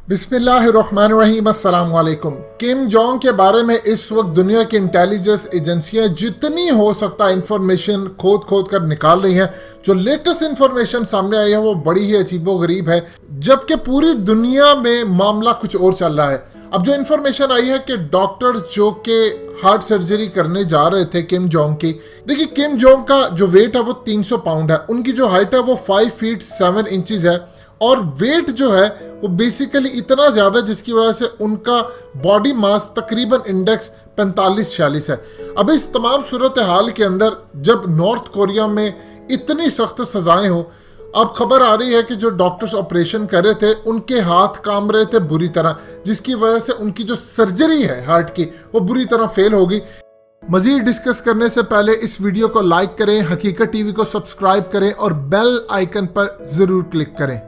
बिस्मिल्लाहिर्रहमानिर्रहीम, अस्सलाम वालेकुम। किम जोंग के बारे में इस वक्त दुनिया की इंटेलिजेंस एजेंसियां जितनी हो सकता इंफॉर्मेशन खोद खोद कर निकाल रही हैं। जो लेटेस्ट इंफॉर्मेशन सामने आई है वो बड़ी ही अजीबोगरीब है, जबकि पूरी दुनिया में मामला कुछ और चल रहा है। अब जो इंफॉर्मेशन आई है कि डॉक्टर जो के हार्ट सर्जरी करने जा रहे थे किम जोंग की, देखिए किम जोंग का जो वेट है वो 300 पाउंड है, उनकी जो हाइट है वो 5 फीट 7 इंचेस है और वेट जो है वो बेसिकली इतना ज्यादा जिसकी वजह से उनका बॉडी मास तकरीबन इंडेक्स 45-46 है। अब इस तमाम सूरत हाल के अंदर जब नॉर्थ कोरिया में इतनी सख्त सजाएं हो, अब खबर आ रही है कि जो डॉक्टर्स ऑपरेशन कर रहे थे उनके हाथ काम रहे थे बुरी तरह, जिसकी वजह से उनकी जो सर्जरी है हार्ट की वो बुरी तरह फेल होगी। मजीद डिस्कस करने से पहले इस वीडियो को लाइक करें, हकीकत टीवी को सब्सक्राइब करें और बेल आइकन पर जरूर क्लिक करें।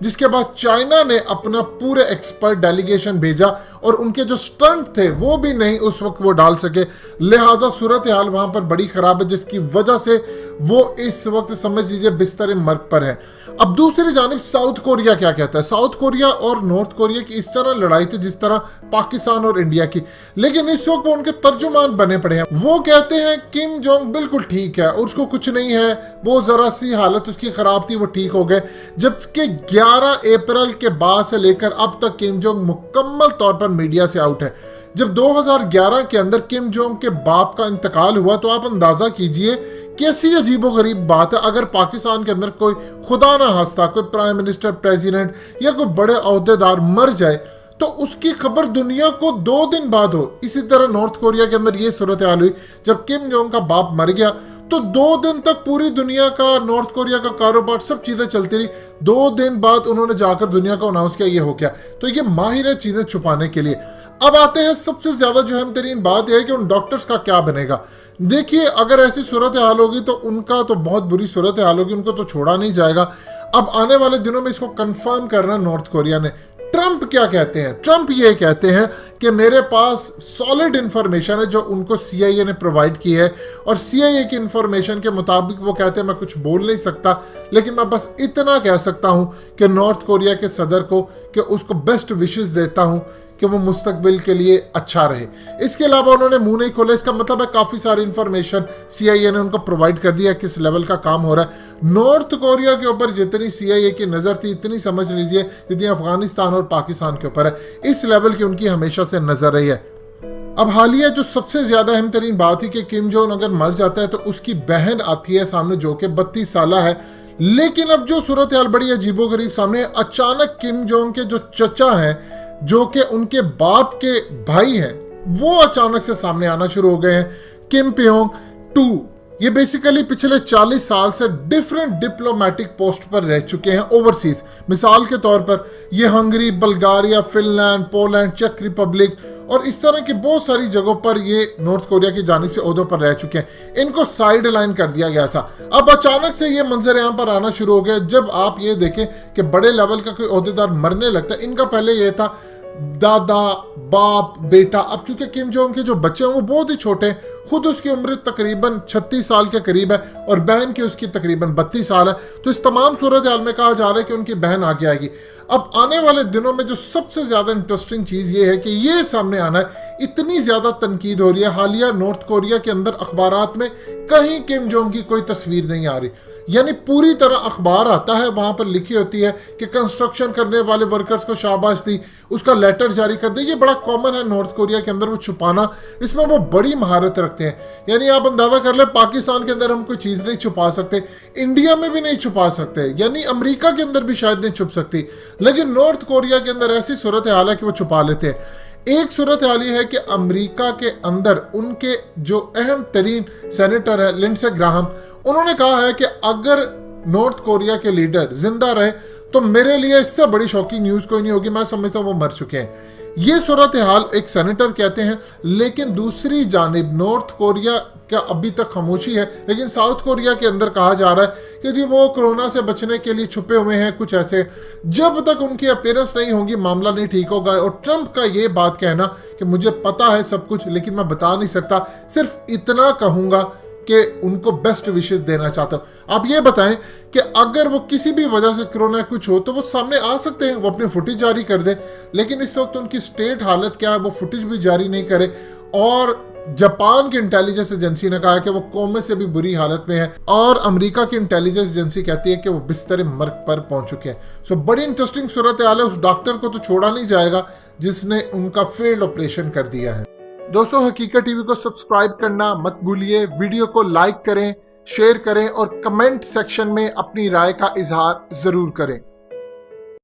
जिसके बाद चाइना ने अपना पूरे एक्सपर्ट डेलीगेशन भेजा और उनके जो स्टंट थे वो भी नहीं उस वक्त वो डाल सके, लिहाजा सूरत हाल वहां पर बड़ी खराब है, जिसकी वजह से वो इस वक्त समझ लीजिए बिस्तर मर्ग पर है। अब दूसरी जानिब साउथ कोरिया क्या कहता है। साउथ कोरिया और नॉर्थ कोरिया की इस तरह लड़ाई थी जिस तरह पाकिस्तान और इंडिया की, लेकिन इस वक्त वो उनके तर्जुमान बने पड़े हैं। वो कहते हैं किम जोंग बिल्कुल ठीक है, उसको कुछ नहीं है, वो जरा सी हालत उसकी खराब थी, वो ठीक हो गए। जबकि 11 अप्रैल के बाद से लेकर अब तक किम जोंग मुकम्मल तौर पर मीडिया से आउट है। जब 2011 के अंदर किम जोंग के बाप का इंतकाल हुआ तो आप अंदाजा कीजिए कैसी अजीबोगरीब बात है। अगर पाकिस्तान के अंदर कोई खुदा ना खास्ता कोई प्राइम मिनिस्टर, प्रेसिडेंट या कोई बड़े ओहदेदार मर जाए तो उसकी खबर दुनिया को 2 दिन बाद हो। इसी तरह नॉर्थ कोरिया के अंदर ये सूरत हाल हुई, जब किम जोंग का बाप मर गया तो 2 दिन तक पूरी दुनिया का, नॉर्थ कोरिया का कारोबार, सब चीजें चलती रही। 2 दिन बाद उन्होंने जाकर दुनिया को अनाउंस किया ये हो गया। तो ये माहिर है चीजें छुपाने के लिए। अब आते हैं सबसे ज्यादा जो अहम तरीन बात यह है कि उन डॉक्टर्स का क्या बनेगा। देखिए अगर ऐसी सूरत हाल होगी तो उनका तो बहुत बुरी सूरत हाल होगी, उनको तो छोड़ा नहीं जाएगा। अब आने वाले दिनों में इसको कंफर्म करना नॉर्थ कोरिया ने। ट्रंप क्या कहते हैं? ट्रंप ये कहते हैं कि मेरे पास सॉलिड इंफॉर्मेशन है जो उनको सीआईए ने प्रोवाइड की है, और सीआईए की इंफॉर्मेशन के मुताबिक वो कहते हैं मैं कुछ बोल नहीं सकता, लेकिन मैं बस इतना कह सकता हूं कि नॉर्थ कोरिया के सदर को कि उसको बेस्ट विशेस देता हूं कि वो मुस्तकबिल के लिए अच्छा रहे। इसके अलावा उन्होंने मुंह नहीं खोला। इसका मतलब है काफी सारी इंफॉर्मेशन सीआईए ने उनको प्रोवाइड कर दिया किस लेवल का काम हो रहा है। नॉर्थ कोरिया के ऊपर जितनी सीआईए की नजर थी इतनी समझ लीजिए जितनी अफगानिस्तान और पाकिस्तान के ऊपर है, इस लेवल की उनकी हमेशा से नजर रही है। अब हालिया जो सबसे ज्यादा अहम तरीन बात थी कि किम जोंग अगर मर जाता है तो उसकी बहन आती है सामने जो कि 32 साल है। लेकिन अब जो सूरत हाल बड़ी अजीबोगरीब सामने, अचानक किम जोंग के जो चचा हैं जो कि उनके बाप के भाई हैं, वो अचानक से सामने आना शुरू हो गए हैं। किम पियोंग 2 ये बेसिकली पिछले 40 साल से डिफरेंट डिप्लोमेटिक पोस्ट पर रह चुके हैं ओवरसीज। मिसाल के तौर पर ये हंगरी, बल्गारिया, फिनलैंड, पोलैंड, चेक रिपब्लिक और इस तरह की बहुत सारी जगहों पर ये नॉर्थ कोरिया की जानिब से ओहदों पर रह चुके हैं। इनको साइड लाइन कर दिया गया था। अब अचानक से ये मंजर यहाँ पर आना शुरू हो गया। जब आप ये देखें कि बड़े लेवल का कोई ओहदेदार मरने लगता है, इनका पहले ये था दादा, बाप, बेटा। अब चूंकि किम जोंग के जो बच्चे हैं वो बहुत ही छोटे हैं, खुद उसकी उम्र तकरीबन 36 साल के करीब है और बहन की उसकी तकरीबन 32 साल है। तो इस तमाम सूरत हाल में कहा जा रहा है कि उनकी बहन आगे आएगी। अब आने वाले दिनों में जो सबसे ज्यादा इंटरेस्टिंग चीज ये है कि ये सामने आना है, इतनी ज्यादा तंकीद हो रही है। हालिया नॉर्थ कोरिया के अंदर अखबारात में कहीं किम जोंग की कोई तस्वीर नहीं आ रही, यानी पूरी तरह अखबार आता है वहां पर लिखी होती है कि कंस्ट्रक्शन करने वाले वर्कर्स को शाबाश दी, उसका लेटर जारी कर दे। ये बड़ा कॉमन है नॉर्थ कोरिया के अंदर वो छुपाना, इसमें वो बड़ी महारत रखते हैं। यानी आप अंदाजा कर ले, पाकिस्तान के अंदर हम कोई चीज नहीं छुपा सकते, इंडिया में भी नहीं छुपा सकते, यानी अमेरिका के अंदर भी शायद नहीं छुप सकती, लेकिन नॉर्थ कोरिया के अंदर ऐसी सूरत हाल है कि वो छुपा लेते हैं। एक सूरत हाल ये है कि अमेरिका के अंदर उनके जो अहम तरीन सेनेटर है लिंडसे ग्राहम, उन्होंने कहा है कि अगर नॉर्थ कोरिया के लीडर जिंदा रहे तो मेरे लिए इससे बड़ी शॉकिंग न्यूज कोई नहीं होगी, मैं समझता हूं वो मर चुके हैं। ये सूरत हाल एक सेनेटर कहते हैं। लेकिन दूसरी जानिब नॉर्थ कोरिया का अभी तक खामोशी है, लेकिन साउथ कोरिया के अंदर कहा जा रहा है कि जी वो कोरोना से बचने के लिए छुपे हुए हैं कुछ ऐसे। जब तक उनकी अपीयरेंस नहीं होगी मामला नहीं ठीक होगा। और ट्रंप का ये बात कहना कि मुझे पता है सब कुछ लेकिन मैं बता नहीं सकता, सिर्फ इतना कहूंगा कि उनको बेस्ट विशेस देना चाहता हूं। आप ये बताएं कि अगर वो किसी भी वजह से कोरोना कुछ हो तो वो सामने आ सकते हैं, वो अपनी फुटेज जारी कर दे, लेकिन इस वक्त उनकी स्टेट हालत क्या है, वो फुटेज भी जारी नहीं करे। और जापान की इंटेलिजेंस एजेंसी ने कहा कि वो कोमे से भी बुरी हालत में है, और अमेरिका की इंटेलिजेंस एजेंसी कहती है कि वो बिस्तर मर्ग पर पहुंच चुके हैं। सो बड़ी इंटरेस्टिंग सूरत हाल है। उस डॉक्टर को तो छोड़ा नहीं जाएगा जिसने उनका फेल्ड ऑपरेशन कर दिया है। दोस्तों, हकीकत टीवी को सब्सक्राइब करना मत भूलिए, वीडियो को लाइक करें, शेयर करें और कमेंट सेक्शन में अपनी राय का इजहार जरूर करें।